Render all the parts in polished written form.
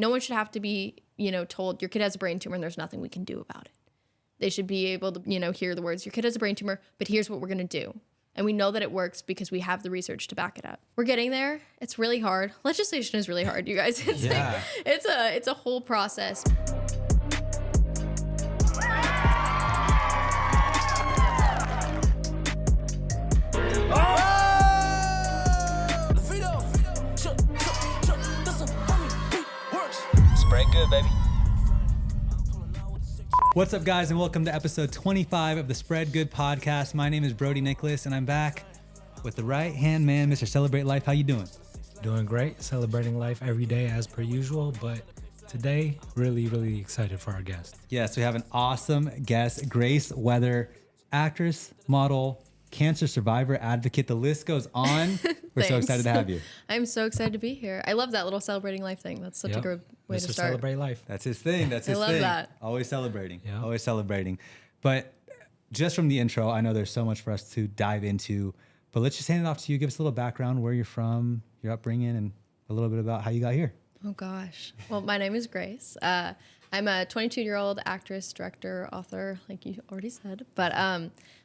No one should have to be, told your kid has a brain tumor and there's nothing we can do about it. They should be able to, hear the words, your kid has a brain tumor, but here's what we're going to do. And we know that it works because we have the research to back it up. We're getting there. It's really hard. Legislation is really hard, you guys. It's a whole process. Spread good, baby. What's up, guys, and welcome to episode 25 of the Spread Good podcast. My name is Brodi Nicholas, and I'm back with the right-hand man, Mr. Celebrate Life. How you doing? Doing great, celebrating life every day as per usual, but today, really excited for our guest. Yes, we have an awesome guest, Grace Wethor, actress, model, cancer survivor, advocate. The list goes on. We're so excited to have you. I'm so excited to be here. I love that little celebrating life thing. That's such a good way to start. Celebrate life. That's his thing. I love that. Always celebrating. Yeah. Always celebrating. But just from the intro, I know there's so much for us to dive into, but let's just hand it off to you. Give us a little background, where you're from, your upbringing, and a little bit about how you got here. Oh, gosh. Well, my name is Grace. I'm a 22-year-old actress, director, author, like you already said. But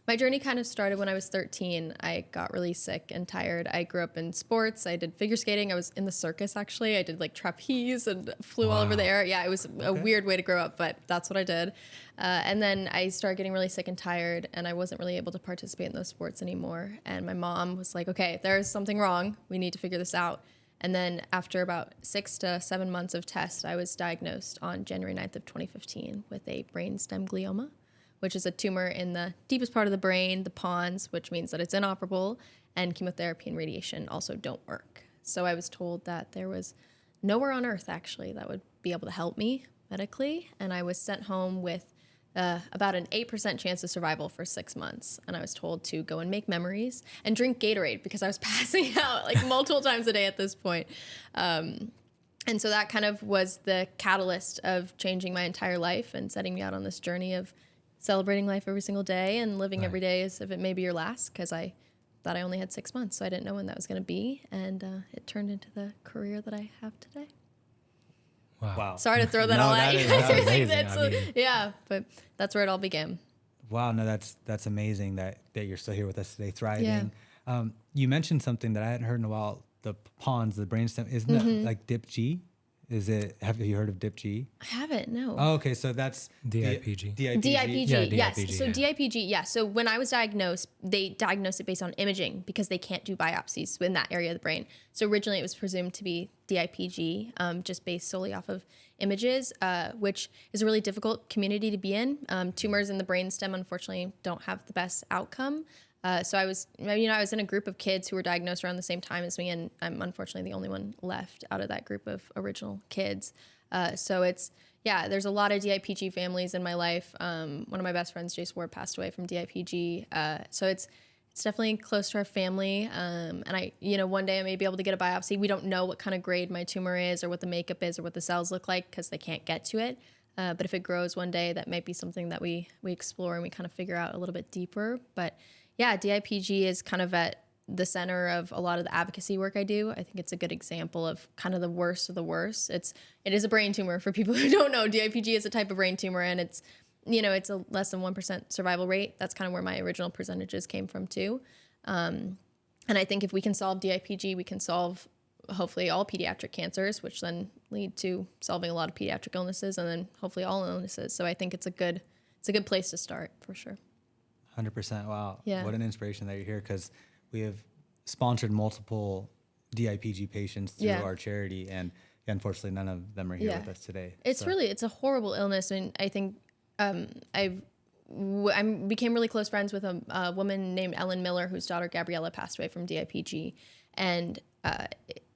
my journey kind of started when I was 13. I got really sick and tired. I grew up in sports. I did figure skating. I was in the circus, actually. I did like trapeze and flew all over the air. Yeah, it was a weird way to grow up, but that's what I did. And then I started getting really sick and tired, and I wasn't really able to participate in those sports anymore. And my mom was like, okay, there's something wrong. We need to figure this out. And then after about 6 to 7 months of tests, I was diagnosed on January 9th of 2015 with a brainstem glioma, which is a tumor in the deepest part of the brain, the pons, which means that it's inoperable, and chemotherapy and radiation also don't work. So I was told that there was nowhere on earth, actually, that would be able to help me medically, and I was sent home with about an 8% chance of survival for 6 months. And I was told to go and make memories and drink Gatorade because I was passing out like multiple times a day at this point. And so that kind of was the catalyst of changing my entire life and setting me out on this journey of celebrating life every single day and living every day as if it may be your last, because I thought I only had 6 months, so I didn't know when that was going to be. And it turned into the career that I have today. Wow. Sorry to throw that all at you. That's amazing. Yeah, but that's where it all began. Wow, no, that's amazing that you're still here with us today, thriving. Yeah. You mentioned something that I hadn't heard in a while, the pons, the brainstem. Isn't that like DIP-G? Have you heard of DIP-G? I haven't, no. Oh, okay, so that's DIP-G. DIP-G, Yeah, yes. DIP-G, So yeah. DIP-G, yes. So when I was diagnosed, they diagnosed it based on imaging because they can't do biopsies in that area of the brain. So originally it was presumed to be DIP-G, just based solely off of images, which is a really difficult community to be in. Tumors in the brainstem, unfortunately, don't have the best outcome. So I was in a group of kids who were diagnosed around the same time as me, and I'm unfortunately the only one left out of that group of original kids. So there's a lot of DIP-G families in my life. One of my best friends, Jace Ward, passed away from DIP-G. So it's definitely close to our family. And one day I may be able to get a biopsy. We don't know what kind of grade my tumor is or what the makeup is or what the cells look like because they can't get to it. But if it grows one day, that might be something that we explore and we kind of figure out a little bit deeper. But yeah, DIP-G is kind of at the center of a lot of the advocacy work I do. I think it's a good example of kind of the worst of the worst. It is a brain tumor. For people who don't know, DIP-G is a type of brain tumor, and it's a less than 1% survival rate. That's kind of where my original percentages came from too. And I think if we can solve DIP-G, we can solve hopefully all pediatric cancers, which then lead to solving a lot of pediatric illnesses and then hopefully all illnesses. So I think it's a good place to start for sure. 100%. Wow. Yeah. What an inspiration that you're here, because we have sponsored multiple DIP-G patients through our charity, and unfortunately none of them are here with us today. It's a horrible illness. I mean, I think I became really close friends with a woman named Ellen Miller, whose daughter Gabriella passed away from DIP-G. And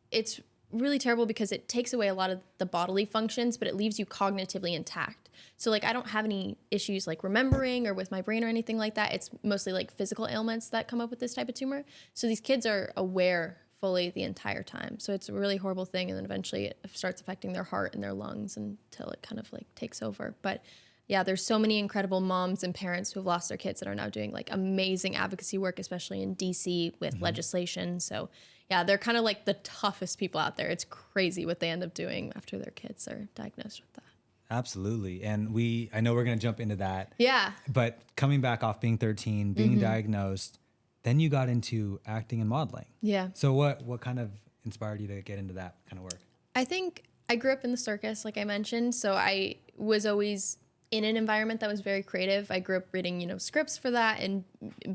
it's really terrible because it takes away a lot of the bodily functions, but it leaves you cognitively intact. So like I don't have any issues like remembering or with my brain or anything like that. It's mostly like physical ailments that come up with this type of tumor. So these kids are aware fully the entire time. So it's a really horrible thing. And then eventually it starts affecting their heart and their lungs until it kind of like takes over. But yeah, there's so many incredible moms and parents who have lost their kids that are now doing like amazing advocacy work, especially in DC with legislation. So yeah, they're kind of like the toughest people out there. It's crazy what they end up doing after their kids are diagnosed with that. Absolutely. And I know we're going to jump into that. Yeah. But coming back off being 13, being diagnosed, then you got into acting and modeling. Yeah. So what kind of inspired you to get into that kind of work? I think I grew up in the circus, like I mentioned. So I was always in an environment that was very creative. I grew up reading, scripts for that and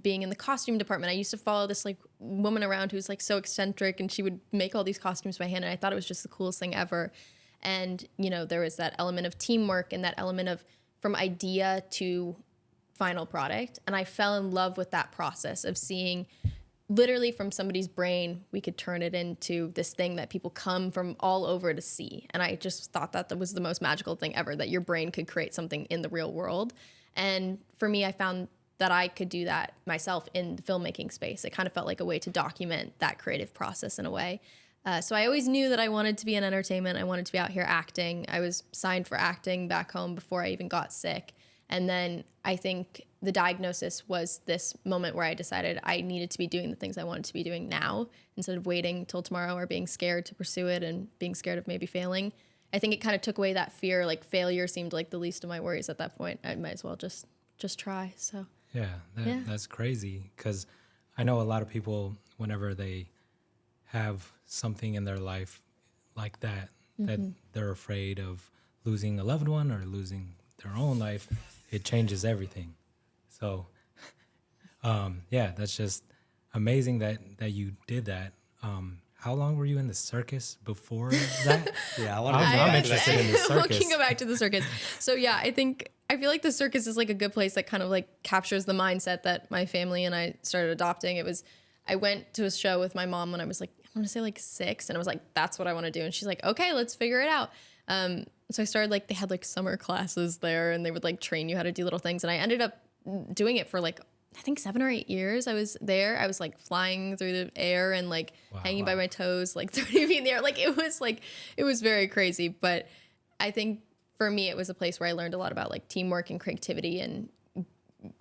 being in the costume department. I used to follow this like woman around who's like so eccentric, and she would make all these costumes by hand. And I thought it was just the coolest thing ever. And, there was that element of teamwork and that element of from idea to final product. And I fell in love with that process of seeing literally from somebody's brain, we could turn it into this thing that people come from all over to see. And I just thought that was the most magical thing ever, that your brain could create something in the real world. And for me, I found that I could do that myself in the filmmaking space. It kind of felt like a way to document that creative process in a way. So I always knew that I wanted to be in entertainment. I wanted to be out here acting. I was signed for acting back home before I even got sick. And then I think the diagnosis was this moment where I decided I needed to be doing the things I wanted to be doing now instead of waiting till tomorrow or being scared to pursue it and being scared of maybe failing. I think it kind of took away that fear. Like failure seemed like the least of my worries at that point. I might as well just try. So that's crazy, because I know a lot of people, whenever they have something in their life like that, that they're afraid of losing a loved one or losing their own life, it changes everything. So, that's just amazing that you did that. How long were you in the circus before that? Yeah, I'm interested in the circus. We can go back to the circus. So yeah, I feel like the circus is like a good place that kind of like captures the mindset that my family and I started adopting. I went to a show with my mom when I was like, I want to say like 6, and I was like, that's what I want to do. And she's like, okay, let's figure it out. So I started they had like summer classes there, and they would like train you how to do little things. And I ended up doing it for like, I think 7 or 8 years. I was there. I was like flying through the air and like hanging by my toes, like 30 feet in the air. Like it was very crazy. But I think for me, it was a place where I learned a lot about like teamwork and creativity and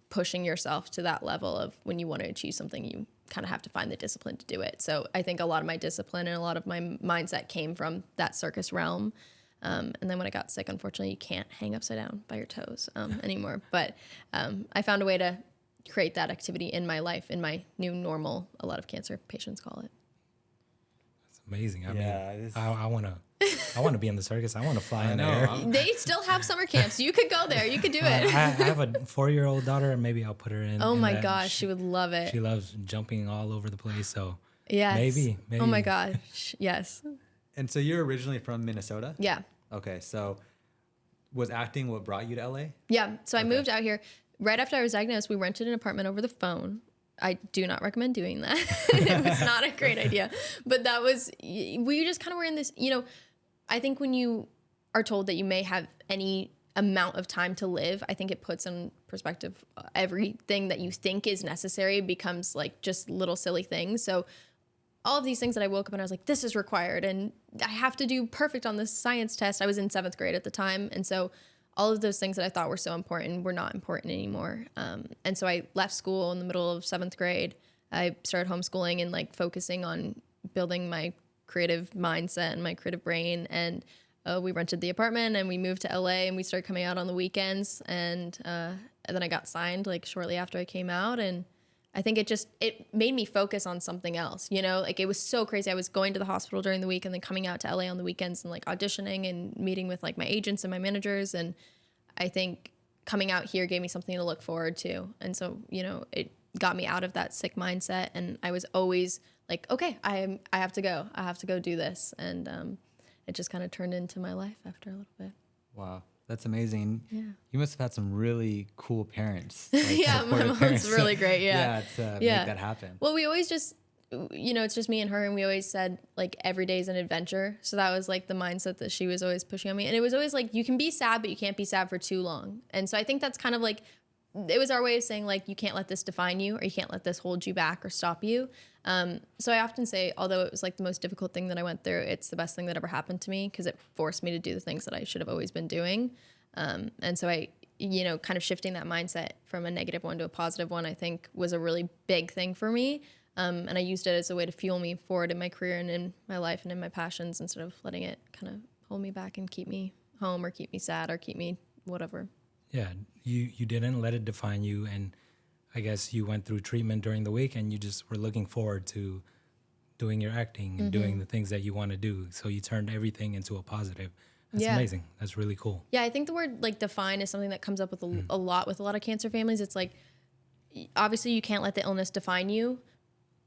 pushing yourself to that level of when you want to achieve something, you kind of have to find the discipline to do it. So I think a lot of my discipline and a lot of my mindset came from that circus realm. And then when I got sick, unfortunately, you can't hang upside down by your toes anymore. But I found a way to create that activity in my life, in my new normal, a lot of cancer patients call it. It's amazing. I mean, I want to be in the circus. I want to fly in there. They still have summer camps. You could go there. You could do it. I have a 4-year-old daughter, and maybe I'll put her in. Oh my gosh, she would love it. She loves jumping all over the place. So yes. Maybe. Oh my gosh, yes. And so you're originally from Minnesota? Yeah. Okay, so was acting what brought you to LA? Yeah, so I moved out here. Right after I was diagnosed, we rented an apartment over the phone. I do not recommend doing that. It was not a great idea. But we just kind of were in this, I think when you are told that you may have any amount of time to live, I think it puts in perspective everything that you think is necessary becomes like just little silly things. So all of these things that I woke up and I was like, this is required and I have to do perfect on this science test. I was in 7th grade at the time. And so all of those things that I thought were so important were not important anymore. And so I left school in the middle of 7th grade. I started homeschooling and like focusing on building my creative mindset and my creative brain. And we rented the apartment and we moved to LA and we started coming out on the weekends. And then I got signed like shortly after I came out. And I think it made me focus on something else, like it was so crazy. I was going to the hospital during the week and then coming out to LA on the weekends and like auditioning and meeting with like my agents and my managers. And I think coming out here gave me something to look forward to. And so, it got me out of that sick mindset. And I was always like, okay, I have to go. I have to go do this. And it just kind of turned into my life after a little bit. Wow. That's amazing. Yeah. You must have had some really cool parents. Yeah, my mom's really great. Yeah. To make that happen. Well, we always just, it's just me and her, and we always said like every day is an adventure. So that was like the mindset that she was always pushing on me. And it was always like, you can be sad, but you can't be sad for too long. And so I think that's kind of like, it was our way of saying like, you can't let this define you, or you can't let this hold you back or stop you. So I often say, although it was like the most difficult thing that I went through, it's the best thing that ever happened to me because it forced me to do the things that I should have always been doing. And so kind of shifting that mindset from a negative one to a positive one, I think was a really big thing for me. And I used it as a way to fuel me forward in my career and in my life and in my passions, instead of letting it kind of hold me back and keep me home or keep me sad or keep me whatever. Yeah, you didn't let it define you, and I guess you went through treatment during the week and you just were looking forward to doing your acting and doing the things that you want to do. So you turned everything into a positive. That's amazing. That's really cool. Yeah, I think the word like define is something that comes up with a lot with a lot of cancer families. It's like, obviously you can't let the illness define you,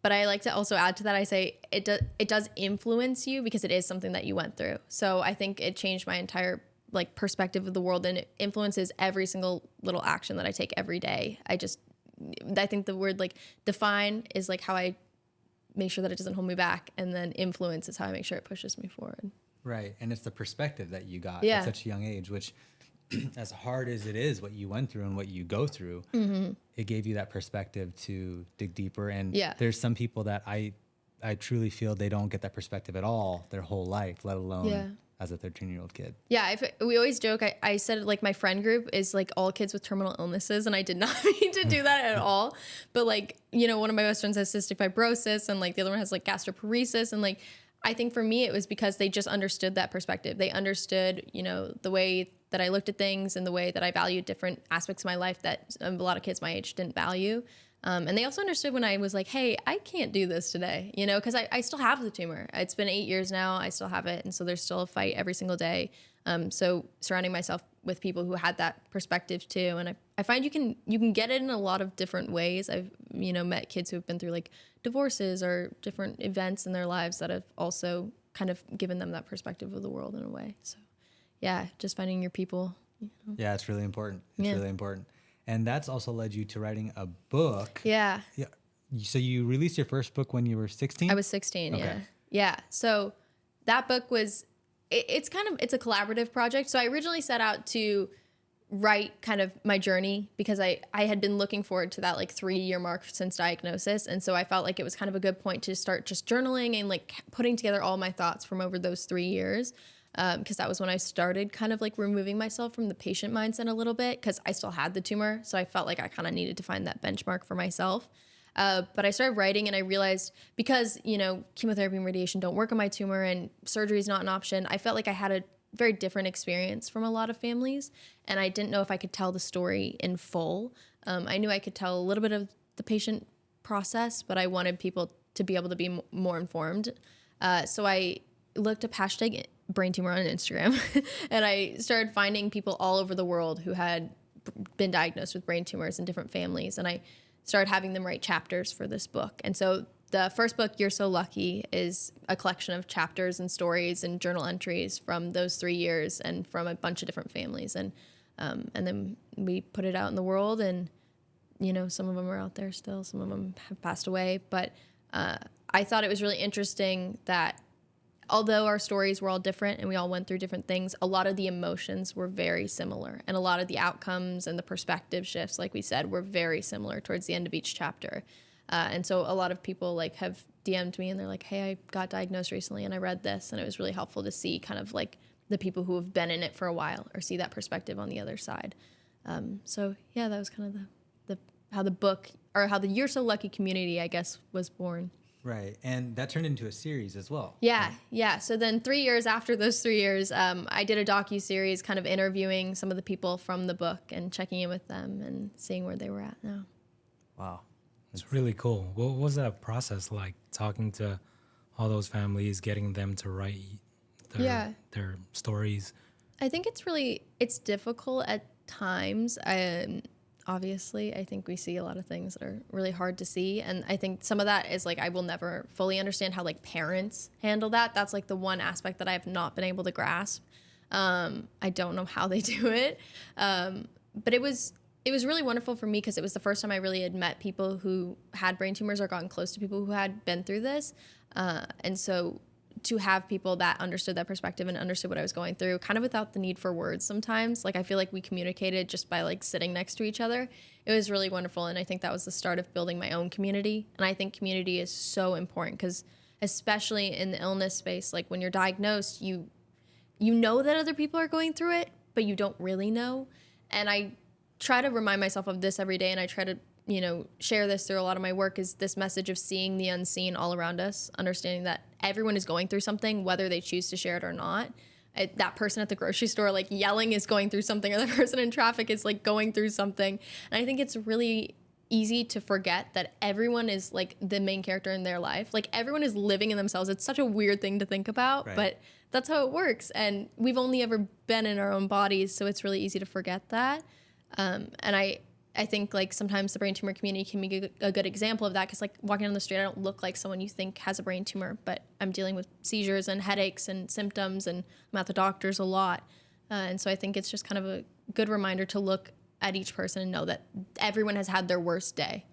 but I like to also add to that, I say it does influence you because it is something that you went through. So I think it changed my entire like perspective of the world, and it influences every single little action that I take every day. I think the word like define is like how I make sure that it doesn't hold me back, and then influence is how I make sure it pushes me forward. Right. And it's the perspective that you got Yeah. at such a young age, which as hard as it is what you went through and what you go through, it gave you that perspective to dig deeper. And there's some people that I truly feel they don't get that perspective at all their whole life, let alone as a 13-year-old kid. Yeah, we always joke. I said like my friend group is like all kids with terminal illnesses, and I did not mean to do that at all. But like, one of my best friends has cystic fibrosis, and like the other one has like gastroparesis, and like I think for me it was because they just understood that perspective. They understood, the way that I looked at things and the way that I valued different aspects of my life that a lot of kids my age didn't value. And they also understood when I was like, hey, I can't do this today, because I still have the tumor. It's been 8 years now. I still have it. And so there's still a fight every single day. So surrounding myself with people who had that perspective too. And I find you can get it in a lot of different ways. I've, met kids who have been through like divorces or different events in their lives that have also kind of given them that perspective of the world in a way. So yeah, just finding your people. Yeah, it's really important. It's really important. And that's also led you to writing a book. Yeah. So you released your first book when you were 16? I was 16, okay. Yeah. So that book was, it's a collaborative project. So I originally set out to write kind of my journey because I had been looking forward to that like 3-year mark since diagnosis. And so I felt like it was kind of a good point to start just journaling and like putting together all my thoughts from over those 3 years. Because that was when I started kind of like removing myself from the patient mindset a little bit, because I still had the tumor. So I felt like I kind of needed to find that benchmark for myself. But I started writing and I realized because, chemotherapy and radiation don't work on my tumor and surgery is not an option, I felt like I had a very different experience from a lot of families. And I didn't know if I could tell the story in full. I knew I could tell a little bit of the patient process, but I wanted people to be able to be more informed. So I looked up hashtag brain tumor on Instagram and I started finding people all over the world who had been diagnosed with brain tumors in different families, and I started having them write chapters for this book. And so the first book, You're So Lucky, is a collection of chapters and stories and journal entries from those 3 years and from a bunch of different families, and then we put it out in the world, and some of them are out there still, some of them have passed away, but I thought it was really interesting that although our stories were all different and we all went through different things, a lot of the emotions were very similar, and a lot of the outcomes and the perspective shifts, like we said, were very similar towards the end of each chapter. And so a lot of people like have DM'd me and they're like, hey, I got diagnosed recently and I read this, and it was really helpful to see kind of like the people who have been in it for a while or see that perspective on the other side. So yeah, that was kind of how the book, or how the You're So Lucky community, I guess, was born. Right. And that turned into a series as well. Yeah. Yeah. So then 3 years after those 3 years, I did a docuseries kind of interviewing some of the people from the book and checking in with them and seeing where they were at now. Wow. It's really cool. What was that process like, talking to all those families, getting them to write their stories? I think it's difficult at times. Obviously, I think we see a lot of things that are really hard to see. And I think some of that is like, I will never fully understand how like parents handle that. That's like the one aspect that I have not been able to grasp. I don't know how they do it. But it was really wonderful for me because it was the first time I really had met people who had brain tumors or gotten close to people who had been through this. And so to have people that understood that perspective and understood what I was going through kind of without the need for words sometimes. Like I feel like we communicated just by like sitting next to each other. It was really wonderful. And I think that was the start of building my own community. And I think community is so important because especially in the illness space, like when you're diagnosed, you know that other people are going through it, but you don't really know. And I try to remind myself of this every day, and I try to, share this through a lot of my work, is this message of seeing the unseen all around us, understanding that everyone is going through something, whether they choose to share it or not. That person at the grocery store, like, yelling is going through something, or the person in traffic is, like, going through something. And I think it's really easy to forget that everyone is, like, the main character in their life. Like, everyone is living in themselves. It's such a weird thing to think about, Right. but that's how it works. And we've only ever been in our own bodies, so it's really easy to forget that. And I think, like, sometimes the brain tumor community can be a good example of that, because, like, walking down the street, I don't look like someone you think has a brain tumor, but I'm dealing with seizures and headaches and symptoms, and I'm at the doctors a lot. And so I think it's just kind of a good reminder to look at each person and know that everyone has had their worst day,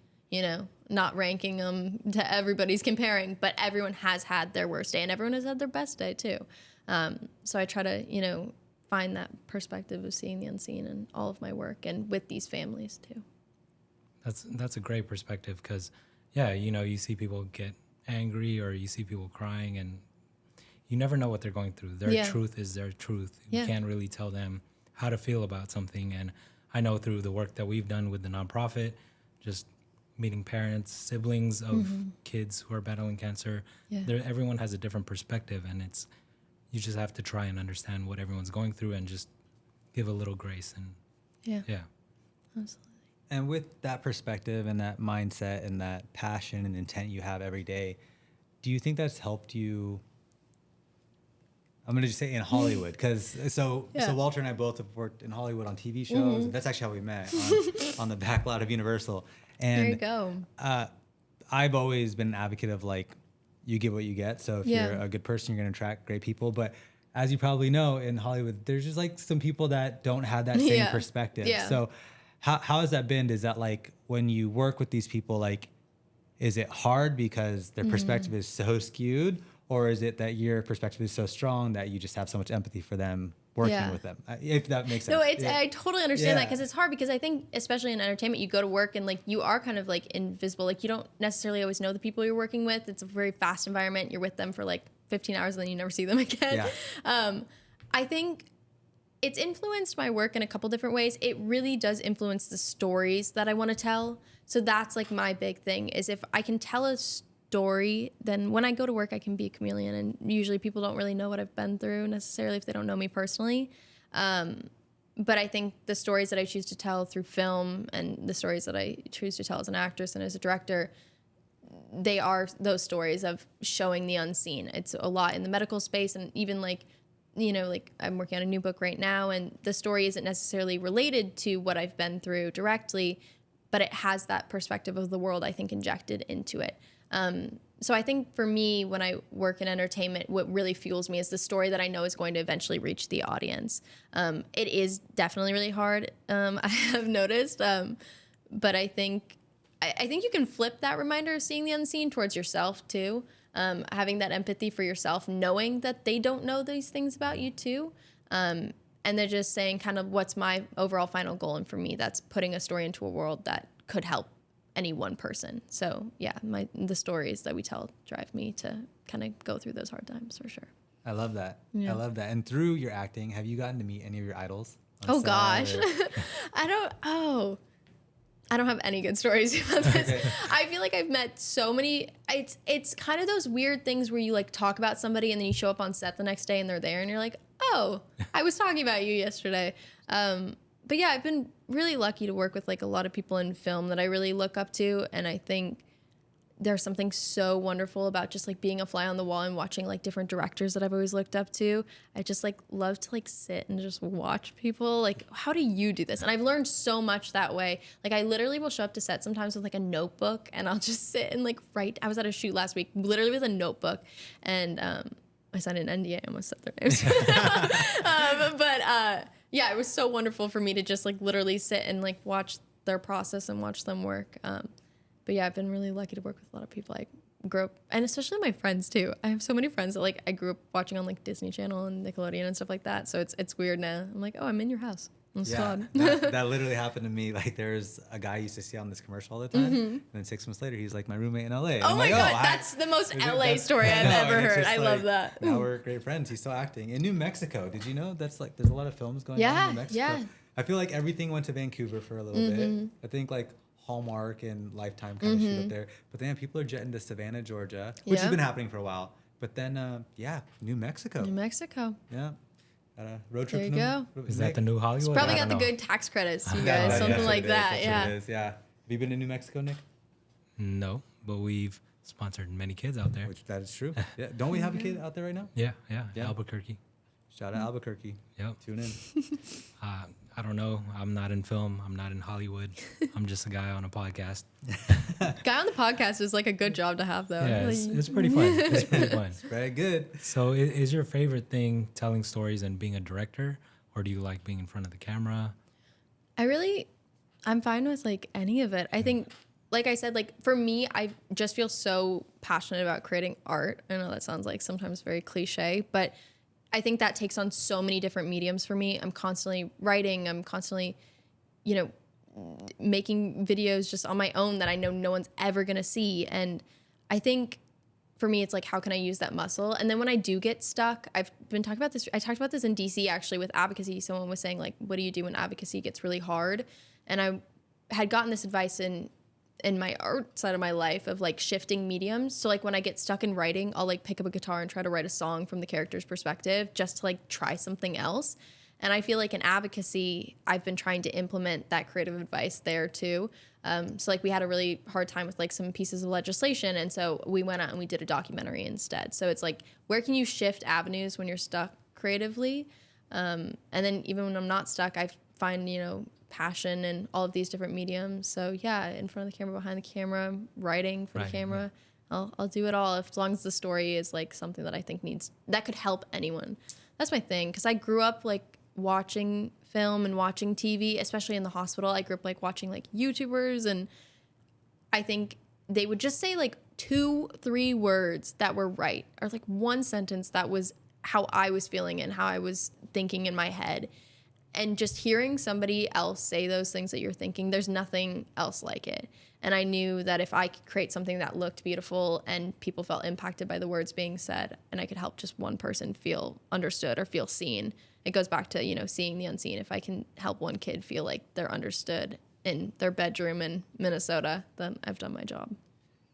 not ranking them to everybody's comparing, but everyone has had their worst day, and everyone has had their best day too. So I try to, find that perspective of seeing the unseen in all of my work and with these families too. That's a great perspective, because, yeah, you see people get angry, or you see people crying, and you never know what they're going through. Their truth is their truth. Yeah. You can't really tell them how to feel about something. And I know through the work that we've done with the nonprofit, just meeting parents, siblings of kids who are battling cancer, everyone has a different perspective, and you just have to try and understand what everyone's going through and just give a little grace. And yeah. Absolutely. And with that perspective and that mindset and that passion and intent you have every day, do you think that's helped you? I'm going to just say in Hollywood, because so Walter and I both have worked in Hollywood on TV shows. That's actually how we met, on the back lot of Universal. And there you go. I've always been an advocate of, like, you get what you get. So if you're a good person, you're going to attract great people. But as you probably know, in Hollywood, there's just, like, some people that don't have that same perspective. Yeah. So how has that been? Is that, like, when you work with these people, like, is it hard because their perspective is so skewed? Or is it that your perspective is so strong that you just have so much empathy for them working with them? If that makes sense. No, I totally understand that, because it's hard, because I think, especially in entertainment, you go to work and, like, you are kind of, like, invisible. Like, you don't necessarily always know the people you're working with. It's a very fast environment. You're with them for, like, 15 hours and then you never see them again. Yeah. I think it's influenced my work in a couple different ways. It really does influence the stories that I want to tell. So that's, like, my big thing, is if I can tell a story, then when I go to work, I can be a chameleon. And usually people don't really know what I've been through necessarily if they don't know me personally. But I think the stories that I choose to tell through film, and the stories that I choose to tell as an actress and as a director, they are those stories of showing the unseen. It's a lot in the medical space, and even, like, like, I'm working on a new book right now, and the story isn't necessarily related to what I've been through directly, but it has that perspective of the world, I think, injected into it. So I think for me, when I work in entertainment, what really fuels me is the story that I know is going to eventually reach the audience. It is definitely really hard, I have noticed, but I think you can flip that reminder of seeing the unseen towards yourself too. Having that empathy for yourself, knowing that they don't know these things about you too. And they're just saying kind of, what's my overall final goal? And for me, that's putting a story into a world that could help any one person. So yeah, the stories that we tell drive me to kind of go through those hard times, for sure. I love that. Yeah. I love that. And through your acting, have you gotten to meet any of your idols? Oh gosh. I don't have any good stories about this. Okay. I feel like I've met so many. It's kind of those weird things where you, like, talk about somebody and then you show up on set the next day and they're there and you're like, oh, I was talking about you yesterday. But yeah, I've been really lucky to work with, like, a lot of people in film that I really look up to. And I think there's something so wonderful about just, like, being a fly on the wall and watching, like, different directors that I've always looked up to. I just, like, love to, like, sit and just watch people. Like, how do you do this? And I've learned so much that way. Like, I literally will show up to set sometimes with, like, a notebook, and I'll just sit and, like, write. I was at a shoot last week, literally with a notebook, and I signed an NDA. I almost said their names. Yeah, it was so wonderful for me to just, like, literally sit and, like, watch their process and watch them work. But yeah, I've been really lucky to work with a lot of people I grew up, and especially my friends too. I have so many friends that, like, I grew up watching on, like, Disney Channel and Nickelodeon and stuff like that. So it's weird now. I'm like, oh, I'm in your house. Yeah, that literally happened to me. Like, there's a guy I used to see on this commercial all the time, and then 6 months later, he's, like, my roommate in LA. And oh I'm my like, God, that's the most LA story I've ever heard. I love that. Now we're great friends. He's still acting in New Mexico. Did you know that's, like, there's a lot of films going on in New Mexico? Yeah. I feel like everything went to Vancouver for a little bit. I think like Hallmark and Lifetime kind of shoot up there. But then people are jetting to Savannah, Georgia, which has been happening for a while. But then, New Mexico. New Mexico. Yeah. Road trip. There you go. Is that the new Hollywood? Probably I got the don't know. good tax credits, you guys. Something like that. Yeah. It is. Yeah. Have you been to New Mexico, Nick? No, but we've sponsored many kids out there. Which that is true. Yeah. Don't we have a kid out there right now? Yeah. Yeah. Albuquerque. Shout out Albuquerque. Yep. Tune in. I don't know. I'm not in film. I'm not in Hollywood. I'm just a guy on a podcast. Guy on the podcast is like a good job to have, though. Yeah, Like, it's pretty fun. It's pretty fun. Very good. So is your favorite thing telling stories and being a director, or do you like being in front of the camera? I'm fine with like any of it. I think, like I said, like for me, I just feel so passionate about creating art. I know that sounds like sometimes very cliche, but I think that takes on so many different mediums for me. I'm constantly writing. I'm constantly, making videos just on my own that I know no one's ever going to see. And I think for me, it's like, how can I use that muscle? And then when I do get stuck, I've been talking about this. I talked about this in DC actually with advocacy. Someone was saying like, what do you do when advocacy gets really hard? And I had gotten this advice in my art side of my life of like shifting mediums. So like when I get stuck in writing, I'll like pick up a guitar and try to write a song from the character's perspective just to like try something else. And I feel like in advocacy, I've been trying to implement that creative advice there too. So like we had a really hard time with like some pieces of legislation. And so we went out and we did a documentary instead. So it's like, where can you shift avenues when you're stuck creatively? And then even when I'm not stuck, I find, passion in all of these different mediums. So yeah, in front of the camera, behind the camera, writing for the camera, I'll do it all as long as the story is like something that I think that could help anyone. That's my thing. Cause I grew up like watching film and watching TV, especially in the hospital. I grew up like watching like YouTubers, and I think they would just say like 2-3 words that were right, or like one sentence that was how I was feeling and how I was thinking in my head. And just hearing somebody else say those things that you're thinking, there's nothing else like it. And I knew that if I could create something that looked beautiful and people felt impacted by the words being said, and I could help just one person feel understood or feel seen, it goes back to, seeing the unseen. If I can help one kid feel like they're understood in their bedroom in Minnesota, then I've done my job.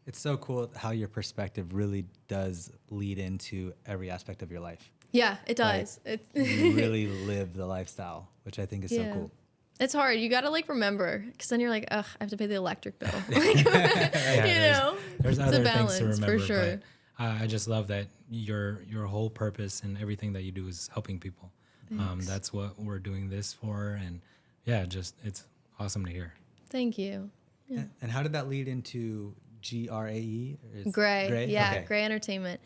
It's so cool how your perspective really does lead into every aspect of your life. Yeah, it does. Like, you really live the lifestyle, which I think is so cool. It's hard. You got to like remember, because then you're like, ugh, I have to pay the electric bill. There's other things to remember. For sure. But I just love that your whole purpose and everything that you do is helping people. That's what we're doing this for. And it's awesome to hear. Thank you. Yeah. And how did that lead into GRAE? Gray. Yeah, okay. Gray Entertainment.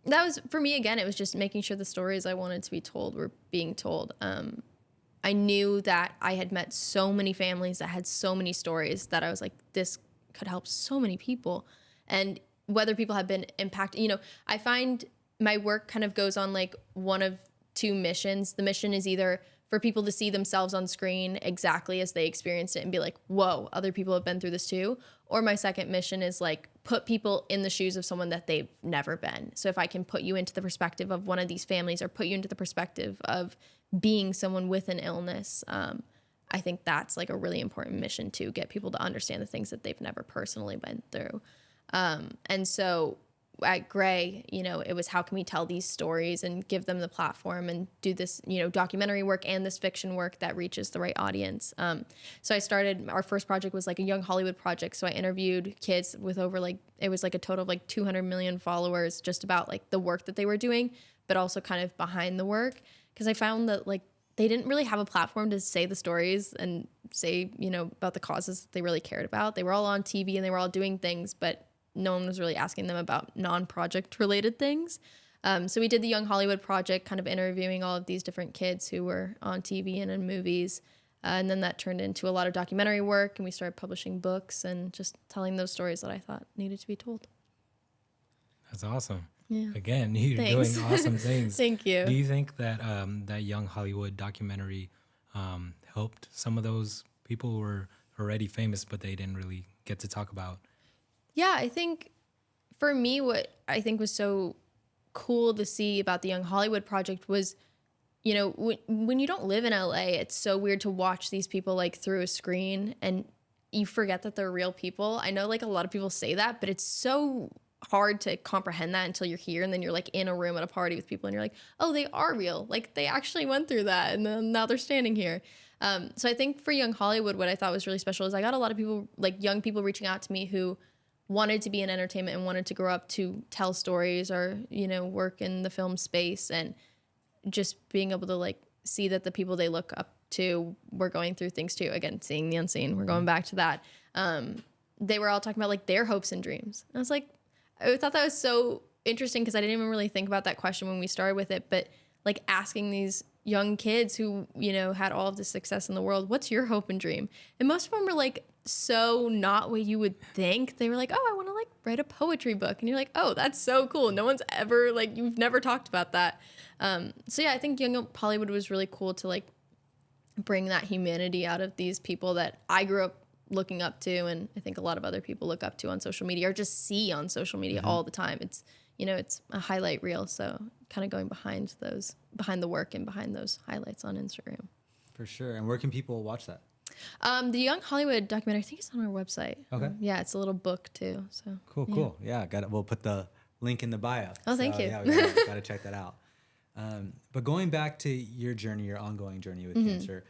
That was, for me, again, it was just making sure the stories I wanted to be told were being told. I knew that I had met so many families that had so many stories that I was like, this could help so many people. And whether people have been impacted, I find my work kind of goes on like one of two missions. The mission is either for people to see themselves on screen exactly as they experienced it and be like, whoa, other people have been through this too. Or my second mission is like, put people in the shoes of someone that they've never been. So if I can put you into the perspective of one of these families, or put you into the perspective of being someone with an illness, I think that's like a really important mission to get people to understand the things that they've never personally been through. And so at Gray, it was how can we tell these stories and give them the platform and do this, documentary work and this fiction work that reaches the right audience. So I started, our first project was like a young Hollywood project. So I interviewed kids with over it was like a total of like 200 million followers, just about like the work that they were doing, but also kind of behind the work. Cause I found that like, they didn't really have a platform to say the stories and say, about the causes that they really cared about. They were all on TV and they were all doing things, but no one was really asking them about non-project related things. So we did the Young Hollywood Project, kind of interviewing all of these different kids who were on TV and in movies. And then that turned into a lot of documentary work, and we started publishing books and just telling those stories that I thought needed to be told. That's awesome. Yeah. Again, you're doing awesome things. Thank you. Do you think that that Young Hollywood documentary helped some of those people who were already famous, but they didn't really get to talk about? Yeah, I think for me, what I think was so cool to see about the Young Hollywood Project was you know, when you don't live in LA, it's so weird to watch these people like through a screen and you forget that they're real people. I know like a lot of people say that, but it's so hard to comprehend that until you're here. And then you're like in a room at a party with people and you're like, oh, they are real. Like they actually went through that. And then now they're standing here. So I think for Young Hollywood, what I thought was really special is I got a lot of people, like young people reaching out to me who wanted to be in entertainment and wanted to grow up to tell stories or, you know, work in the film space, and just being able to like see that the people they look up to were going through things too. Again, seeing the unseen, we're going back to that. They were all talking about like their hopes and dreams. And I was like, I thought that was so interesting because I didn't even really think about that question when we started with it, but like asking these young kids who, you know, had all of the success in the world, what's your hope and dream? And most of them were like, so not what you would think. They were like, oh, I want to like write a poetry book. And you're like, oh, that's so cool. No one's ever like, you've never talked about that. So yeah, I think Young Hollywood was really cool to like bring that humanity out of these people that I grew up looking up to, and I think a lot of other people look up to on social media or just see on social media all the time. It's, you know, it's a highlight reel. So kind of going behind the work and behind those highlights on Instagram. For sure. And where can people watch that? The Young Hollywood documentary, I think it's on our website. Okay. Yeah, it's a little book too. So Cool. Yeah, got it. We'll put the link in the bio. Oh, thank you. Yeah, we gotta check that out. But going back to your journey, your ongoing journey with cancer,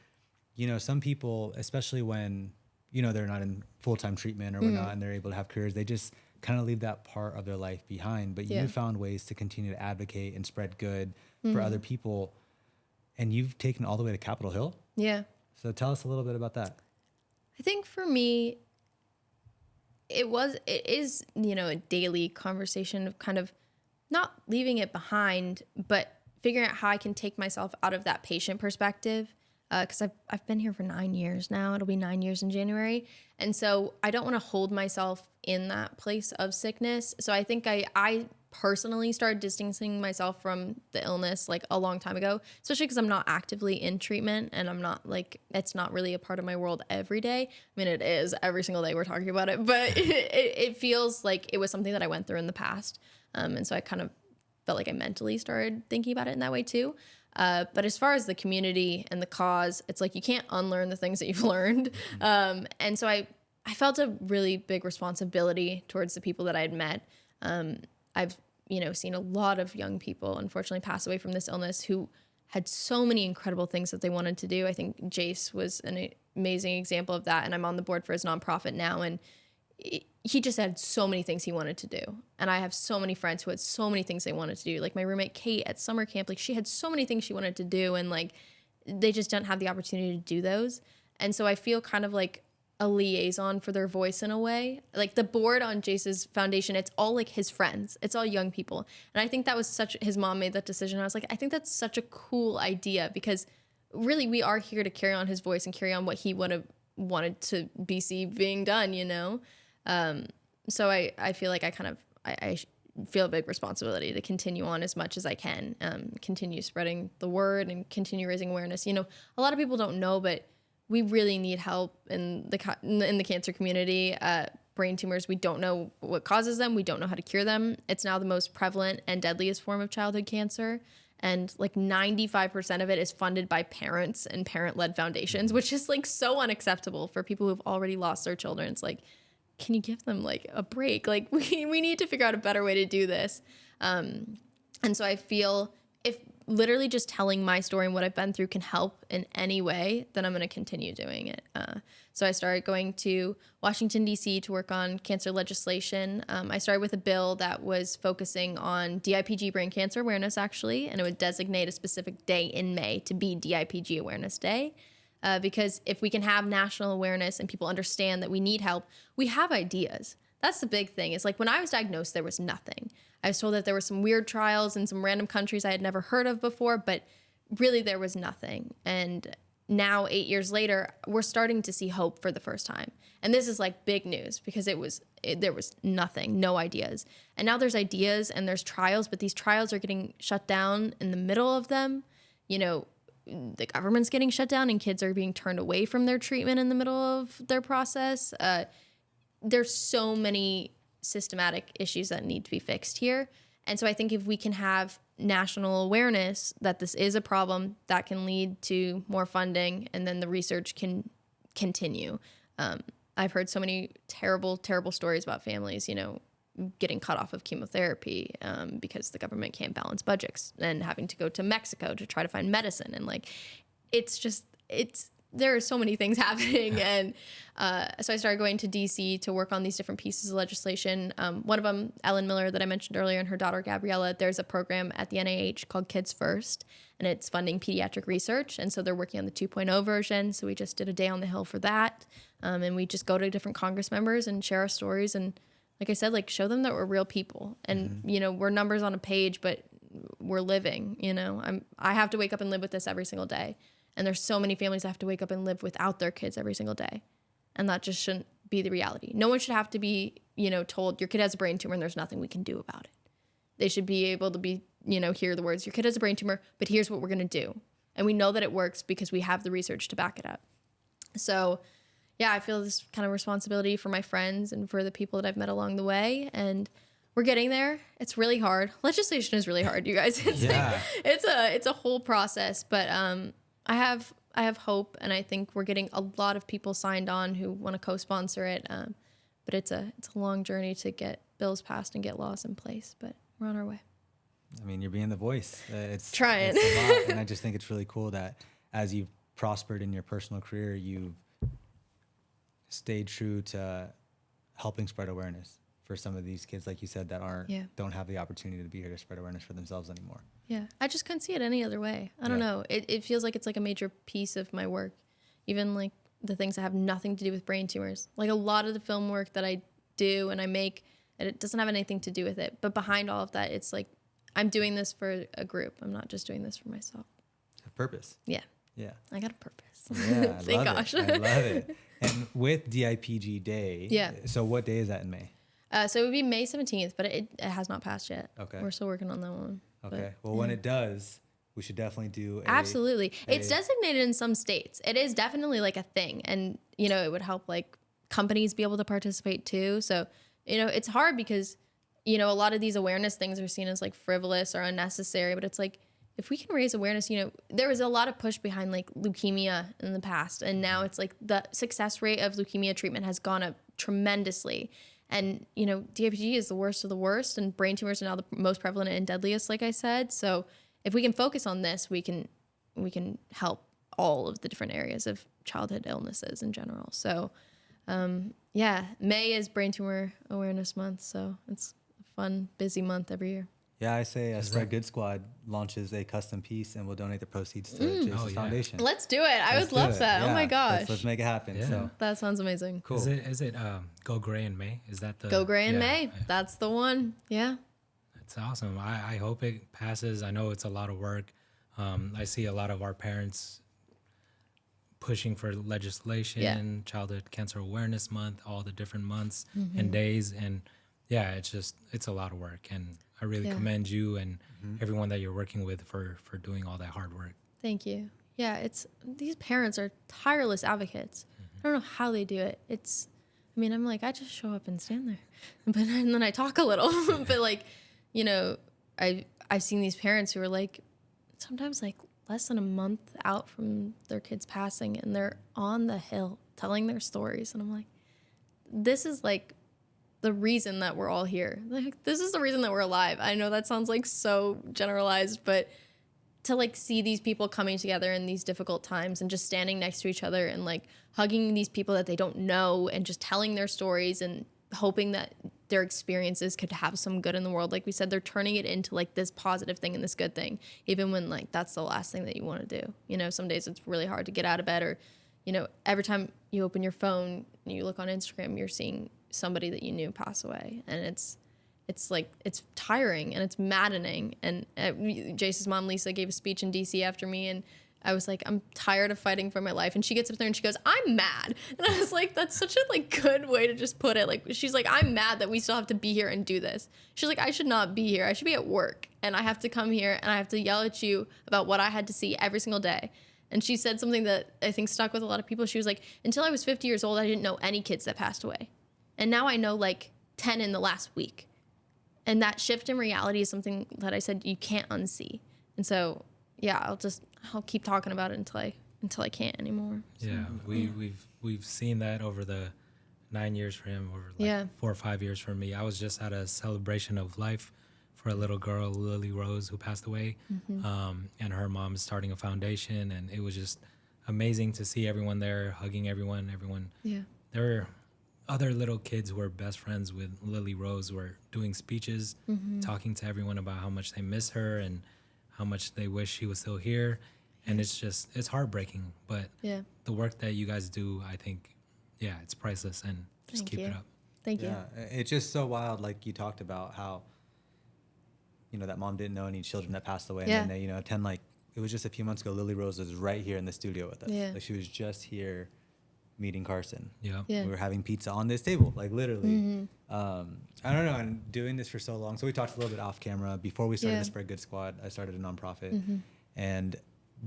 you know, some people, especially when, you know, they're not in full-time treatment or whatnot, and they're able to have careers, they just kind of leave that part of their life behind. But you found ways to continue to advocate and spread good for other people. And you've taken it all the way to Capitol Hill. Yeah. So tell us a little bit about that. I think for me, it is, you know, a daily conversation of kind of not leaving it behind, but figuring out how I can take myself out of that patient perspective. Because I've been here for 9 years now. It'll be 9 years in January. And so I don't want to hold myself in that place of sickness. So I think I personally started distancing myself from the illness like a long time ago, especially because I'm not actively in treatment and I'm not like, it's not really a part of my world every day. I mean, it is every single day we're talking about it, but it feels like it was something that I went through in the past. And so I kind of felt like I mentally started thinking about it in that way too. But as far as the community and the cause, it's like you can't unlearn the things that you've learned. And so I felt a really big responsibility towards the people that I had met. I've, you know, seen a lot of young people, unfortunately, pass away from this illness who had so many incredible things that they wanted to do. I think Jace was an amazing example of that. And I'm on the board for his nonprofit now. And he just had so many things he wanted to do. And I have so many friends who had so many things they wanted to do. Like my roommate, Kate, at summer camp, like she had so many things she wanted to do. And like, they just don't have the opportunity to do those. And so I feel kind of like a liaison for their voice in a way. Like the board on Jace's foundation, it's all like his friends. It's all young people. And I think that was his mom made that decision. I was like, I think that's such a cool idea because really we are here to carry on his voice and carry on what he wanted to see being done, you know? So I feel like I feel a big responsibility to continue on as much as I can, continue spreading the word and continue raising awareness. You know, a lot of people don't know, but we really need help in the cancer community. Brain tumors, we don't know what causes them. We don't know how to cure them. It's now the most prevalent and deadliest form of childhood cancer. And like 95% of it is funded by parents and parent-led foundations, which is like so unacceptable for people who've already lost their children. It's like, can you give them like a break? Like we need to figure out a better way to do this. And so I feel if literally just telling my story and what I've been through can help in any way, then I'm going to continue doing it. So I started going to Washington, D.C. to work on cancer legislation. I started with a bill that was focusing on DIPG brain cancer awareness, actually, and it would designate a specific day in May to be DIPG Awareness Day. Because if we can have national awareness and people understand that we need help, we have ideas. That's the big thing. It's like when I was diagnosed, there was nothing. I was told that there were some weird trials in some random countries I had never heard of before, but really there was nothing. And now 8 years later, we're starting to see hope for the first time. And this is like big news because there was nothing, no ideas. And now there's ideas and there's trials, but these trials are getting shut down in the middle of them. You know, the government's getting shut down and kids are being turned away from their treatment in the middle of their process. There's so many systematic issues that need to be fixed here. And so I think if we can have national awareness that this is a problem that can lead to more funding, and then the research can continue. I've heard so many terrible, terrible stories about families, getting cut off of chemotherapy because the government can't balance budgets, and having to go to Mexico to try to find medicine. And like, there are so many things happening. And so I started going to DC to work on these different pieces of legislation. One of them, Ellen Miller, that I mentioned earlier, and her daughter, Gabriella, there's a program at the NIH called Kids First, and it's funding pediatric research. And so they're working on the 2.0 version. So we just did a day on the Hill for that. And we just go to different Congress members and share our stories. And like I said, like, show them that we're real people. And, we're numbers on a page, but we're living, I have to wake up and live with this every single day. And there's so many families that have to wake up and live without their kids every single day. And that just shouldn't be the reality. No one should have to be, told your kid has a brain tumor and there's nothing we can do about it. They should be able to be, hear the words, your kid has a brain tumor, but here's what we're going to do. And we know that it works because we have the research to back it up. So yeah, I feel this kind of responsibility for my friends and for the people that I've met along the way. And we're getting there. It's really hard. Legislation is really hard, you guys. It's a whole process, but I have hope, and I think we're getting a lot of people signed on who want to co-sponsor it. But it's a long journey to get bills passed and get laws in place, but we're on our way. I mean, you're being the voice. It's trying. It's a lot, and I just think it's really cool that as you've prospered in your personal career, you've stayed true to helping spread awareness for some of these kids, like you said, that don't have the opportunity to be here to spread awareness for themselves anymore. Yeah, I just couldn't see it any other way. I don't know. It feels like it's like a major piece of my work, even like the things that have nothing to do with brain tumors. Like a lot of the film work that I do and I make, and it doesn't have anything to do with it. But behind all of that, it's like I'm doing this for a group. I'm not just doing this for myself. A purpose. Yeah. Yeah. I got a purpose. Yeah, Thank gosh. I love it. And with DIPG Day, so what day is that in May? So it would be May 17th, but it has not passed yet. Okay. We're still working on that one. Okay. Well, when it does, we should definitely do Absolutely. It's designated in some states. It is definitely like a thing. And, it would help like companies be able to participate too. So, it's hard because, a lot of these awareness things are seen as like frivolous or unnecessary, but it's like, if we can raise awareness, there was a lot of push behind like leukemia in the past. And now it's like the success rate of leukemia treatment has gone up tremendously. And, DIPG is the worst of the worst, and brain tumors are now the most prevalent and deadliest, like I said. So if we can focus on this, we can help all of the different areas of childhood illnesses in general. So, May is Brain Tumor Awareness Month. So it's a fun, busy month every year. Yeah, I say Spread Good Squad launches a custom piece, and we'll donate the proceeds to Jason's Foundation. Let's do it. I would love that. Yeah. Oh my gosh. Let's make it happen. Yeah. So that sounds amazing. Cool. Is it Go Gray in May? Is that the Go Gray in May? That's the one. Yeah. That's awesome. I hope it passes. I know it's a lot of work. I see a lot of our parents pushing for legislation, Childhood Cancer Awareness Month, all the different months and days, and it's a lot of work, and I really commend you and everyone that you're working with for doing all that hard work. Thank you. Yeah, these parents are tireless advocates. I don't know how they do it. I'm like, I just show up and stand there, and then I talk a little. But like, I've seen these parents who are like, sometimes like less than a month out from their kids passing, and they're on the Hill telling their stories, and I'm like, this is like the reason that we're all here. Like, this is the reason that we're alive. I know that sounds like so generalized, but to like see these people coming together in these difficult times and just standing next to each other and like hugging these people that they don't know and just telling their stories and hoping that their experiences could have some good in the world. Like we said, they're turning it into like this positive thing and this good thing, even when like that's the last thing that you want to do. Some days it's really hard to get out of bed, or, every time you open your phone and you look on Instagram, you're seeing somebody that you knew pass away, and it's like, it's tiring and it's maddening. And Jace's mom, Lisa, gave a speech in DC after me, and I was like, I'm tired of fighting for my life. And she gets up there and she goes, I'm mad. And I was like, that's such a like good way to just put it. Like, she's like, I'm mad that we still have to be here and do this. She's like, I should not be here. I should be at work, and I have to come here and I have to yell at you about what I had to see every single day. And she said something that I think stuck with a lot of people. She was like, until I was 50 years old, I didn't know any kids that passed away. And now I know like 10 in the last week. And that shift in reality is something that I said you can't unsee. And so, yeah, I'll keep talking about it until I can't anymore. So, Yeah, we've seen that over the 9 years for him, over like 4 or 5 years for me. I was just at a celebration of life for a little girl, Lily Rose, who passed away, and her mom is starting a foundation, and it was just amazing to see everyone there, hugging everyone. Yeah. There were other little kids who were best friends with Lily Rose who were doing speeches, talking to everyone about how much they miss her and how much they wish she was still here. And it's heartbreaking. But the work that you guys do, I think, it's priceless, and just keep it up. Thank you. Yeah, it's just so wild. Like you talked about how, that mom didn't know any children that passed away. And then they, attend, like, it was just a few months ago, Lily Rose was right here in the studio with us. Yeah. Like she was just here meeting Carson. Yeah. We were having pizza on this table, like literally. I don't know, and doing this for so long. So we talked a little bit off camera. Before we started the Spread Good Squad, I started a nonprofit. And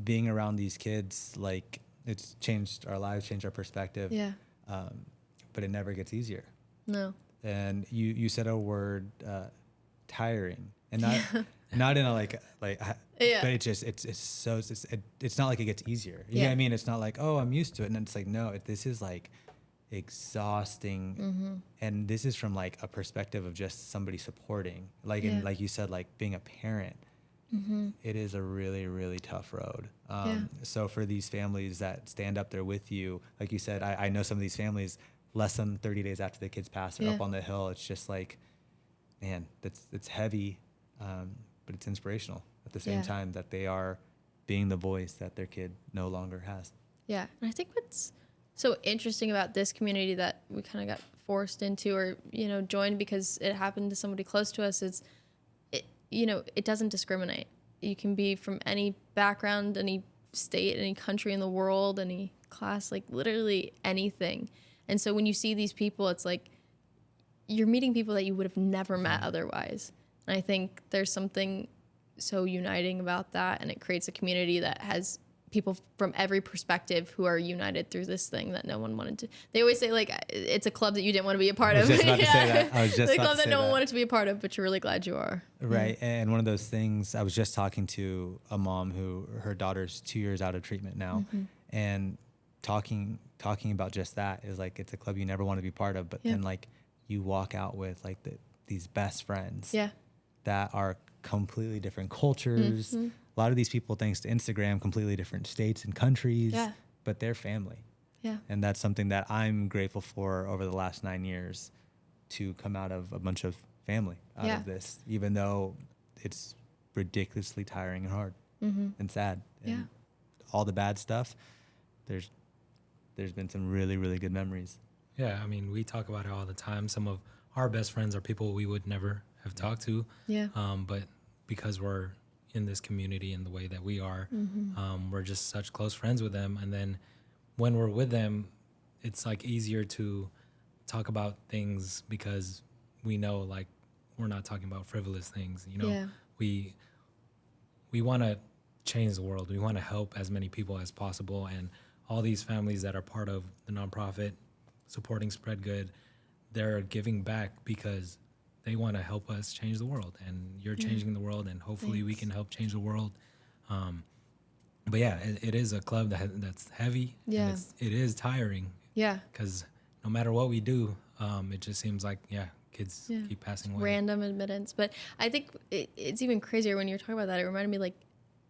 being around these kids, like, it's changed our lives, changed our perspective. Yeah. But it never gets easier. No. And you said a word, tiring, and not in a like but it's just it's not like it gets easier. You know what I mean? It's not like, oh, I'm used to it, and it's like, no, this is like exhausting. And this is from like a perspective of just somebody supporting, like and like you said, like being a parent. It is a really, really tough road. So for these families that stand up there with you, like you said, I know some of these families less than 30 days after the kids pass, they're up on the hill. It's just like, man, it's heavy, but it's inspirational at the same time that they are being the voice that their kid no longer has. Yeah. And I think what's so interesting about this community that we kind of got forced into or, joined because it happened to somebody close to us is, it doesn't discriminate. You can be from any background, any state, any country in the world, any class, like literally anything. And so when you see these people, it's like you're meeting people that you would have never met otherwise. And I think there's something so uniting about that, and it creates a community that has people from every perspective who are united through this thing that no one wanted to. They always say, like, it's a club that you didn't want to be a part of. I was just about to say that. I was just the about club to that say no one that. wanted to be a part of, but you're really glad you are. Right. And one of those things, I was just talking to a mom who her daughter's 2 years out of treatment now, and talking about just that is like, it's a club you never want to be part of, but then like you walk out with like these best friends that are completely different cultures. A lot of these people, thanks to Instagram, completely different states and countries, but they're family. Yeah. And that's something that I'm grateful for over the last 9 years, to come out of a bunch of family out of this, even though it's ridiculously tiring and hard and sad. And all the bad stuff, there's been some really, really good memories. Yeah, I mean, we talk about it all the time. Some of our best friends are people we would never have talked to. Yeah. But because we're in this community in the way that we are, we're just such close friends with them. And then when we're with them, it's like easier to talk about things because we know, like, we're not talking about frivolous things. We want to change the world. We want to help as many people as possible. And all these families that are part of the nonprofit supporting Spread Good, they're giving back because they want to help us change the world. And you're changing the world, and hopefully we can help change the world. But yeah, it is a club that's heavy. Yeah. And it is tiring. Yeah. Because no matter what we do, it just seems like, kids keep passing away. Random admittance. But I think it's even crazier when you're talking about that. It reminded me, like,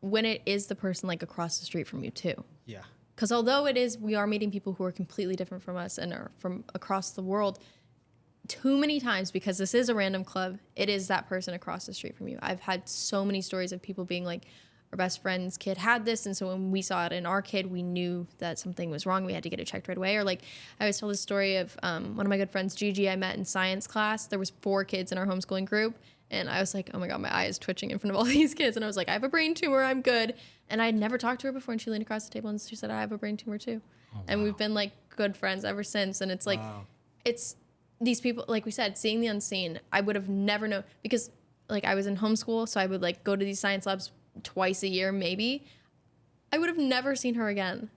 when it is the person, like, across the street from you, too. Yeah. Because although we are meeting people who are completely different from us and are from across the world, too many times, because this is a random club, it is that person across the street from you. I've had so many stories of people being like, our best friend's kid had this, and so when we saw it in our kid, we knew that something was wrong. We had to get it checked right away. Or like, I always tell this story of one of my good friends, Gigi, I met in science class. There was 4 kids in our homeschooling group, and I was like, oh my God, my eye is twitching in front of all these kids. And I was like, I have a brain tumor, I'm good. And I'd never talked to her before, and she leaned across the table and she said, I have a brain tumor too. Oh, wow. And we've been like good friends ever since. And it's like, it's these people, like we said, seeing the unseen. I would have never known, because like I was in homeschool, so I would like go to these science labs twice a year, maybe. I would have never seen her again.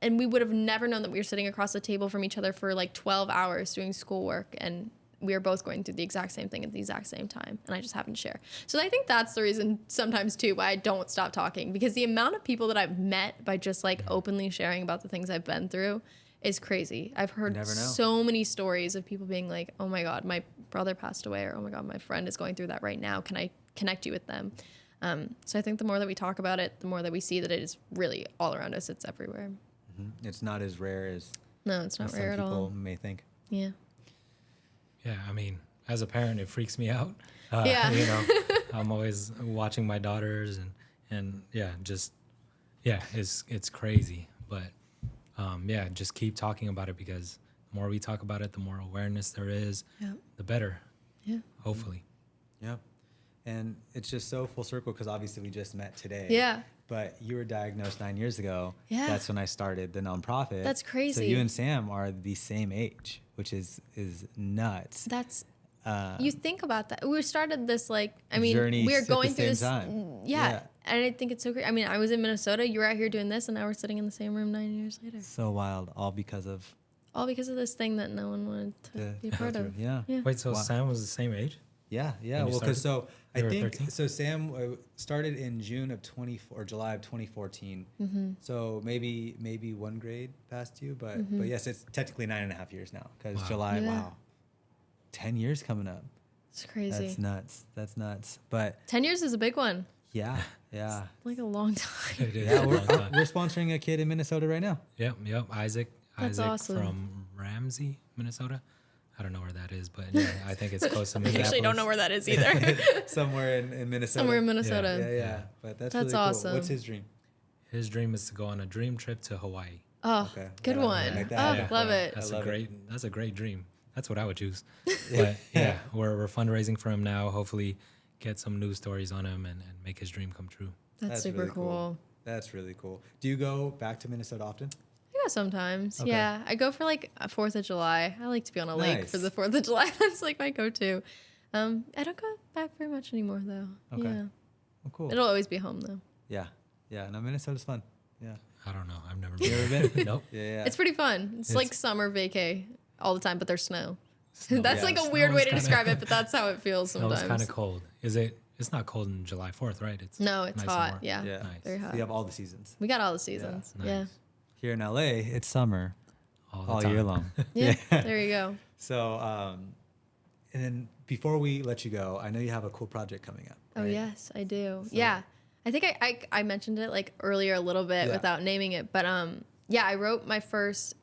And we would have never known that we were sitting across the table from each other for like 12 hours doing schoolwork and we are both going through the exact same thing at the exact same time, and I just happen to share. So I think that's the reason sometimes too why I don't stop talking, because the amount of people that I've met by just like openly sharing about the things I've been through is crazy. I've heard so many stories of people being like, oh my God, my brother passed away, or oh my God, my friend is going through that right now. Can I connect you with them? So I think the more that we talk about it, the more that we see that it is really all around us. It's everywhere. Mm-hmm. It's not as rare as no, it's not rare at all. Some people may think. Yeah. Yeah, I mean, as a parent, it freaks me out. Yeah. You know, I'm always watching my daughters and it's crazy. But just keep talking about it, because the more we talk about it, the more awareness there is, the better. Yeah. Hopefully. Yeah. And it's just so full circle, because obviously we just met today. Yeah. But you were diagnosed 9 years ago. Yeah. That's when I started the nonprofit. That's crazy. So you and Sam are the same age, which is nuts. That's you think about that. We started this journey we're at going the through this. same time. Yeah. And I think it's so great. I mean, I was in Minnesota. You were out here doing this, and now we're sitting in the same room 9 years later. So wild, all because of this thing that no one wanted to be a part of. Yeah. Wait, so Sam was the same age? Yeah. When you Well, because I think 13? so. Sam started in June of or July of 2014. Mm-hmm. So maybe 1 grade past you, but yes, it's technically 9.5 years now, because July. Yeah. Wow, 10 years coming up. It's crazy. That's nuts. But 10 years is a big one. yeah. Like a long time. It is Yeah, a long time. we're sponsoring a kid in Minnesota right now. Yep. Isaac That's awesome. from Ramsey, Minnesota. I don't know where that is, but yeah, I think it's close to I Minneapolis. actually don't know where that is either. Somewhere in Minnesota. Somewhere in Minnesota. Yeah. But that's That's really cool. awesome. What's his dream? His dream is to go on a dream trip to Hawaii. Oh, Okay. good Yeah, one. like Oh, that. love it. That's I love That's a great dream. That's what I would choose. But yeah, we're fundraising for him now. Hopefully, get some news stories on him and make his dream come true. That's super really cool. That's really cool. Do you go back to Minnesota often? Yeah, sometimes. Okay. Yeah, I go for like a 4th of July. I like to be on a lake Nice. for the 4th of July. That's like my go-to. I don't go back very much anymore though. Okay. Yeah, Oh, cool. it'll always be home though. Yeah. No, Minnesota's fun. Yeah. I don't know. I've never You ever been? Nope. Yeah. It's pretty fun. It's like summer vacay all the time, but there's snow. Snow. That's Yeah, like a snow weird is way to kinda- describe it, but that's how it feels Snow sometimes. is kind of cold. Is it? It's not cold on July 4th, right? It's No, it's nice and hot. warm. Yeah, Yeah. Nice. very So hot. you have all the seasons. We got all the seasons. Nice. Yeah, Here in LA, it's summer All, the all time. year long. yeah. There you go. So, and then before we let you go, I know you have a cool project coming up. Oh right? yes, I do. So- Yeah, I think I mentioned it like earlier a little bit Yeah. without naming it, but yeah, I wrote my first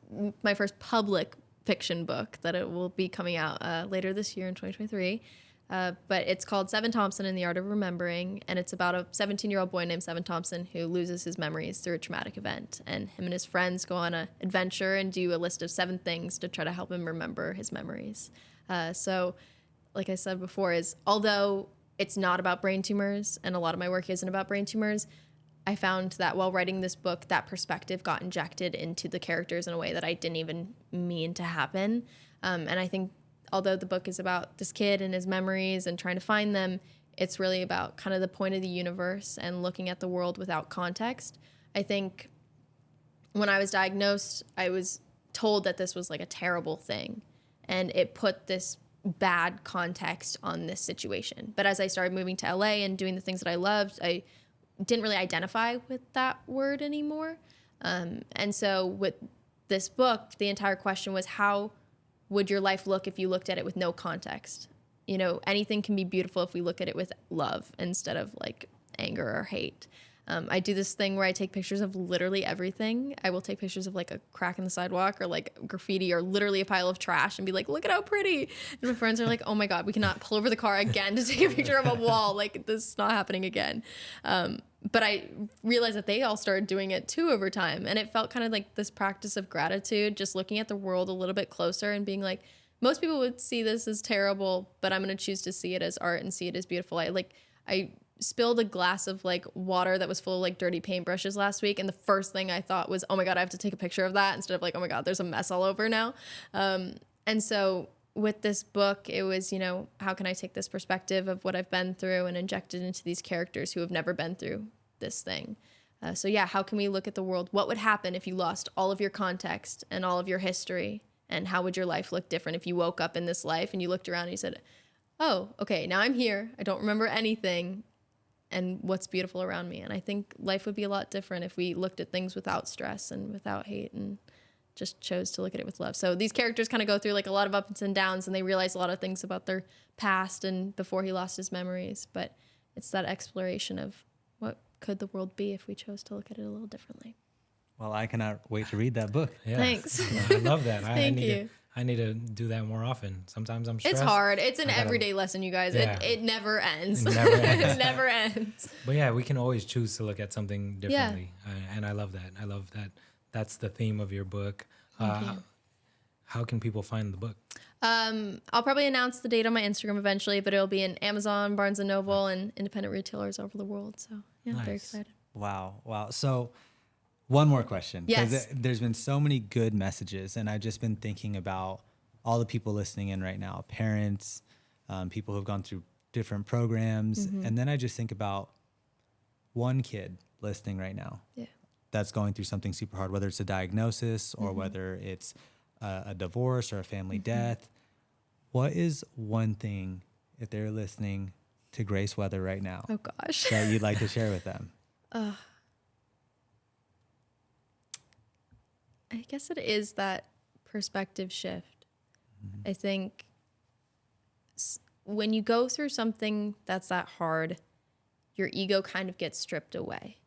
public fiction book that it will be coming out later this year in 2023. But it's called Seven Thompson and the Art of Remembering, and it's about a 17-year-old boy named Seven Thompson who loses his memories through a traumatic event, and him and his friends go on an adventure and do a list of 7 things to try to help him remember his memories. So, like I said before, although it's not about brain tumors, and a lot of my work isn't about brain tumors, I found that while writing this book, that perspective got injected into the characters in a way that I didn't even mean to happen. And I think although the book is about this kid and his memories and trying to find them, it's really about kind of the point of the universe and looking at the world without context. I think when I was diagnosed, I was told that this was like a terrible thing, and it put this bad context on this situation. But as I started moving to LA and doing the things that I loved, I didn't really identify with that word anymore. And so with this book, the entire question was, how would your life look if you looked at it with no context? You know, anything can be beautiful if we look at it with love instead of like anger or hate. I do this thing where I take pictures of literally everything. I will take pictures of like a crack in the sidewalk or like graffiti or literally a pile of trash and be like, look at how pretty. And my friends are like, oh my God, we cannot pull over the car again to take a picture of a wall. Like, this is not happening again. But I realized that they all started doing it too over time. And it felt kind of like this practice of gratitude, just looking at the world a little bit closer and being like, most people would see this as terrible, but I'm going to choose to see it as art and see it as beautiful. I spilled a glass of like water that was full of like dirty paintbrushes last week, and the first thing I thought was, oh my God, I have to take a picture of that, instead of like, oh my God, there's a mess all over now. And so with this book, it was, you know, how can I take this perspective of what I've been through and inject it into these characters who have never been through this thing? So yeah, how can we look at the world? What would happen if you lost all of your context and all of your history And how would your life look different if you woke up in this life and you looked around and you said, oh, okay, now I'm here. I don't remember anything. And what's beautiful around me. And I think life would be a lot different if we looked at things without stress and without hate and just chose to look at it with love. So these characters kind of go through like a lot of ups and downs, and they realize a lot of things about their past and before he lost his memories. But it's that exploration of what could the world be if we chose to look at it a little differently. Well, I cannot wait to read that book. Yeah. Thanks. I love that. Thank you. I need to do that more often. Sometimes I'm stressed. It's hard. It's an everyday lesson, you guys. Yeah. It never ends. It never ends. It never ends. But yeah, we can always choose to look at something differently. And I love that. I love that. That's the theme of your book. Thank you. How can people find the book? I'll probably announce the date on my Instagram eventually, but it'll be in Amazon, Barnes & Noble, and independent retailers over the world. So yeah, I'm very Nice. excited. Wow. So one more question. Yes. There's been so many good messages, and I've just been thinking about all the people listening in right now, parents, people who've gone through different programs. And then I just think about one kid listening right now that's going through something super hard, whether it's a diagnosis or whether it's a divorce or a family death. What is one thing, if they're listening to Grace Wethor right now, Oh gosh. that you'd like to share with them? I guess it is that perspective shift. I think when you go through something that's that hard, your ego kind of gets stripped away.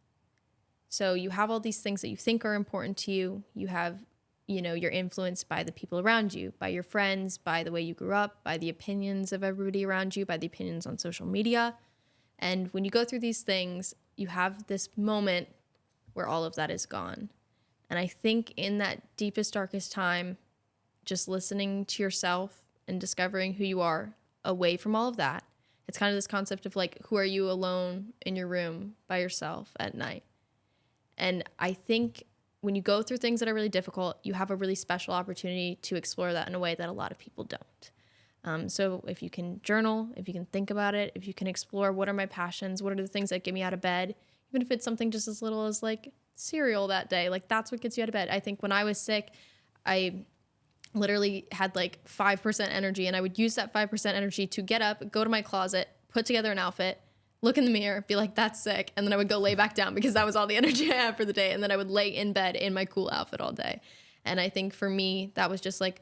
So you have all these things that you think are important to you. You have, you're influenced by the people around you, by your friends, by the way you grew up, by the opinions of everybody around you, by the opinions on social media. And when you go through these things, you have this moment where all of that is gone. And I think in that deepest, darkest time, just listening to yourself and discovering who you are away from all of that. It's kind of this concept of like, who are you alone in your room by yourself at night? And I think when you go through things that are really difficult, you have a really special opportunity to explore that in a way that a lot of people don't. So if you can journal, if you can think about it, if you can explore what are my passions, what are the things that get me out of bed, even if it's something just as little as like cereal that day, like that's what gets you out of bed. I think when I was sick, I literally had like 5% energy, and I would use that 5% energy to get up, go to my closet, put together an outfit, look in the mirror, be like, that's sick. And then I would go lay back down because that was all the energy I had for the day. And then I would lay in bed in my cool outfit all day. And I think for me, that was just like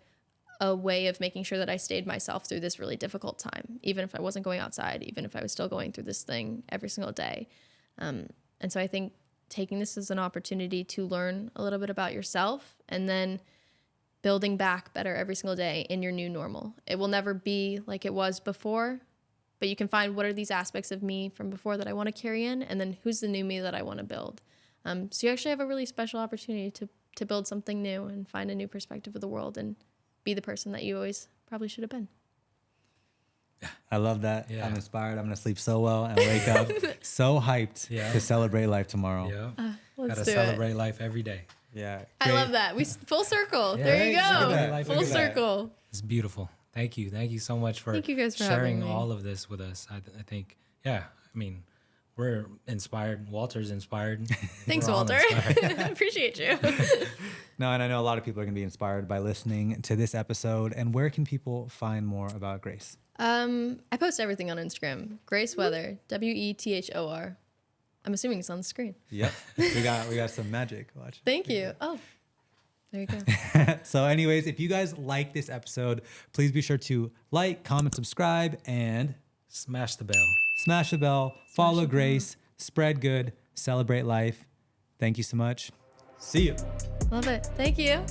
a way of making sure that I stayed myself through this really difficult time, even if I wasn't going outside, even if I was still going through this thing every single day. And so I think taking this as an opportunity to learn a little bit about yourself and then building back better every single day in your new normal. It will never be like it was before, but you can find what are these aspects of me from before that I want to carry in, and then who's the new me that I want to build. So you actually have a really special opportunity to build something new and find a new perspective of the world and be the person that you always probably should have been. I love that. Yeah. I'm inspired. I'm going to sleep so well and wake up so hyped to celebrate life tomorrow. Yeah. Let's Gotta do celebrate it. life every day. Yeah. I love that. We full circle. Yeah. There you Look at go. that. Full Look at that. circle. It's beautiful. Thank you. Thank you so much for Thank you guys for sharing having me. all of this with us. I think, we're inspired. Walter's inspired. Thanks, We're all Walter. inspired. Appreciate you. No, and I know a lot of people are going to be inspired by listening to this episode. And where can people find more about Grace? I post everything on Instagram. Grace Wethor, Wethor. I'm assuming it's on the screen. Yep. we got some magic. Watch. Thank you. Oh, there you go. So anyways, if you guys like this episode, please be sure to like, comment, subscribe, and Smash the bell. smash the bell, follow Grace, spread good, celebrate life. Thank you so much. See you. Love it. Thank you.